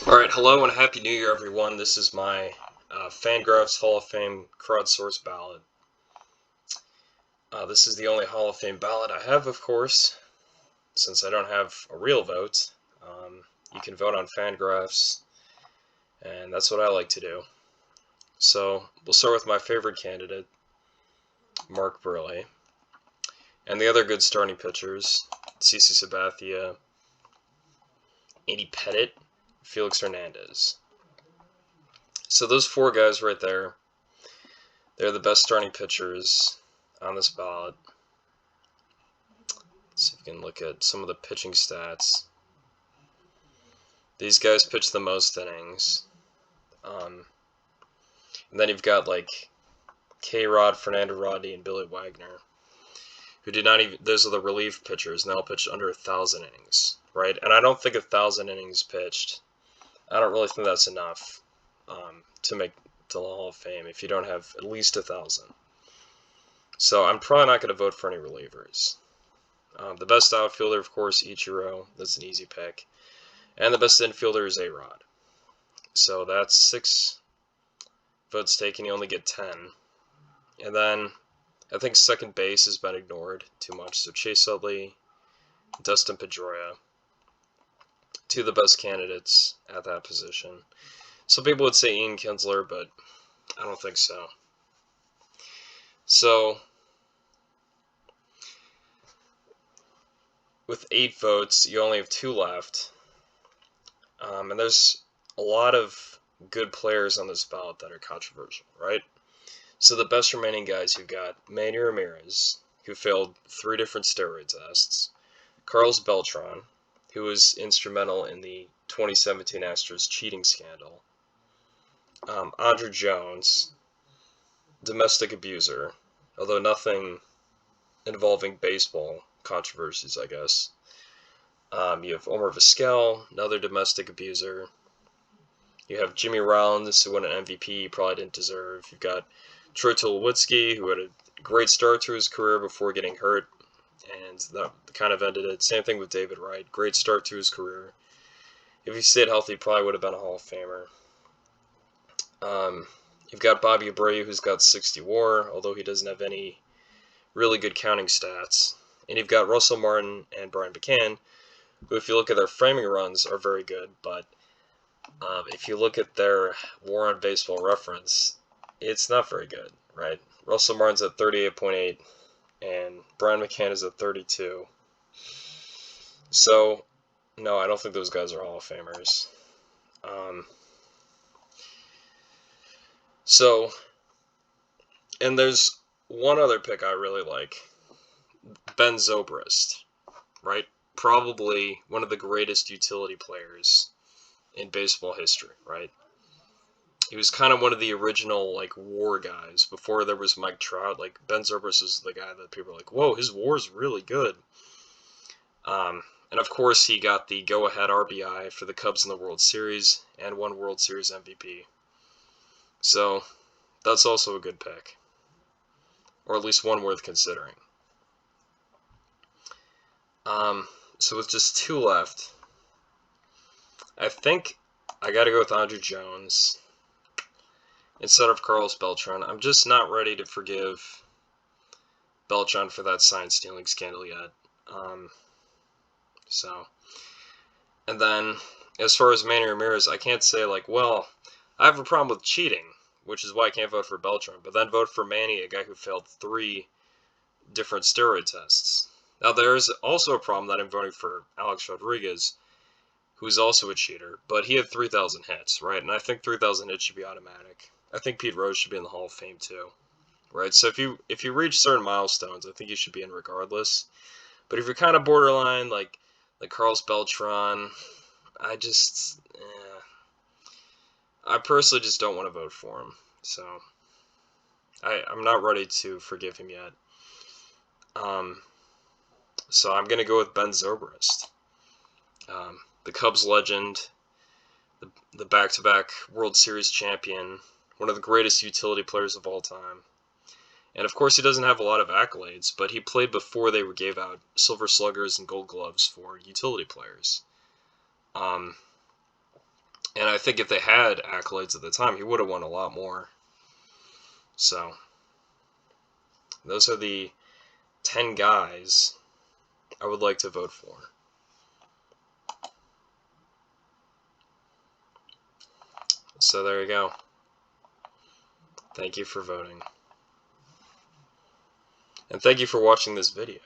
Alright, hello and Happy New Year, everyone. This is my Fangraphs Hall of Fame Crowdsource ballot. This is the only Hall of Fame ballot I have, of course, since I don't have a real vote. You can vote on Fangraphs, and that's what I like to do. So, we'll start with my favorite candidate, Mark Burley, and the other good starting pitchers, CC Sabathia, Andy Pettit, Felix Hernandez. So those four guys right there, they're the best starting pitchers on this ballot. Let's see if we can look at some of the pitching stats. These guys pitch the most innings. And then you've got like K-Rod, Fernando Rodney, and Billy Wagner, who did not even, those are the relief pitchers, and they'll pitch under 1,000 innings, right? And I don't think 1,000 innings pitched, I don't really think that's enough to make the Hall of Fame if you don't have at least 1,000. So I'm probably not going to vote for any relievers. The best outfielder, of course, Ichiro. That's an easy pick. And the best infielder is A-Rod. So that's 6 votes taken. You only get 10. And then I think second base has been ignored too much. So Chase Utley, Dustin Pedroia, two of the best candidates at that position. Some people would say Ian Kinsler, but I don't think so. So, with 8 votes, you only have 2 left. And there's a lot of good players on this ballot that are controversial, right? So the best remaining guys, you've got Manny Ramirez, who failed 3 different steroid tests, Carlos Beltran, who was instrumental in the 2017 Astros cheating scandal, Andrew Jones, domestic abuser, although nothing involving baseball controversies, I guess. You have Omar Vizquel, another domestic abuser. You have Jimmy Rollins, who won an MVP he probably didn't deserve. You've got Troy Tulowitzki, who had a great start to his career before getting hurt, and that kind of ended it. Same thing with David Wright. Great start to his career. If he stayed healthy, he probably would have been a Hall of Famer. You've got Bobby Abreu, who's got 60 WAR, although he doesn't have any really good counting stats. And you've got Russell Martin and Brian McCann, who, if you look at their framing runs, are very good, but if you look at their WAR on Baseball Reference, it's not very good, right? Russell Martin's at 38.8, and Brian McCann is at 32. So, no, I don't think those guys are Hall of Famers. And there's one other pick I really like, Ben Zobrist, right? Probably one of the greatest utility players in baseball history, right? He was kind of one of the original, like, WAR guys. Before there was Mike Trout, like, Ben Zobrist is the guy that people are like, whoa, his WAR is really good. And of course, he got the go-ahead RBI for the Cubs in the World Series and won World Series MVP. So, that's also a good pick. Or at least one worth considering. So with just 2 left, I think I gotta go with Andrew Jones instead of Carlos Beltran. I'm just not ready to forgive Beltran for that sign stealing scandal yet. And then as far as Manny Ramirez, I can't say like, well, I have a problem with cheating, which is why I can't vote for Beltran, but then vote for Manny, a guy who failed 3 different steroid tests. Now, there's also a problem that I'm voting for Alex Rodriguez, who's also a cheater, but he had 3,000 hits, right? And I think 3,000 hits should be automatic. I think Pete Rose should be in the Hall of Fame too, right? So if you reach certain milestones, I think you should be in regardless. But if you're kind of borderline, like Carlos Beltran, I personally just don't want to vote for him. So I'm not ready to forgive him yet. So I'm going to go with Ben Zobrist. The Cubs legend, the back-to-back World Series champion, one of the greatest utility players of all time. And of course, he doesn't have a lot of accolades, but he played before they gave out Silver Sluggers and Gold Gloves for utility players. And I think if they had accolades at the time, he would have won a lot more. So, those are the 10 guys I would like to vote for. So there you go. Thank you for voting. And thank you for watching this video.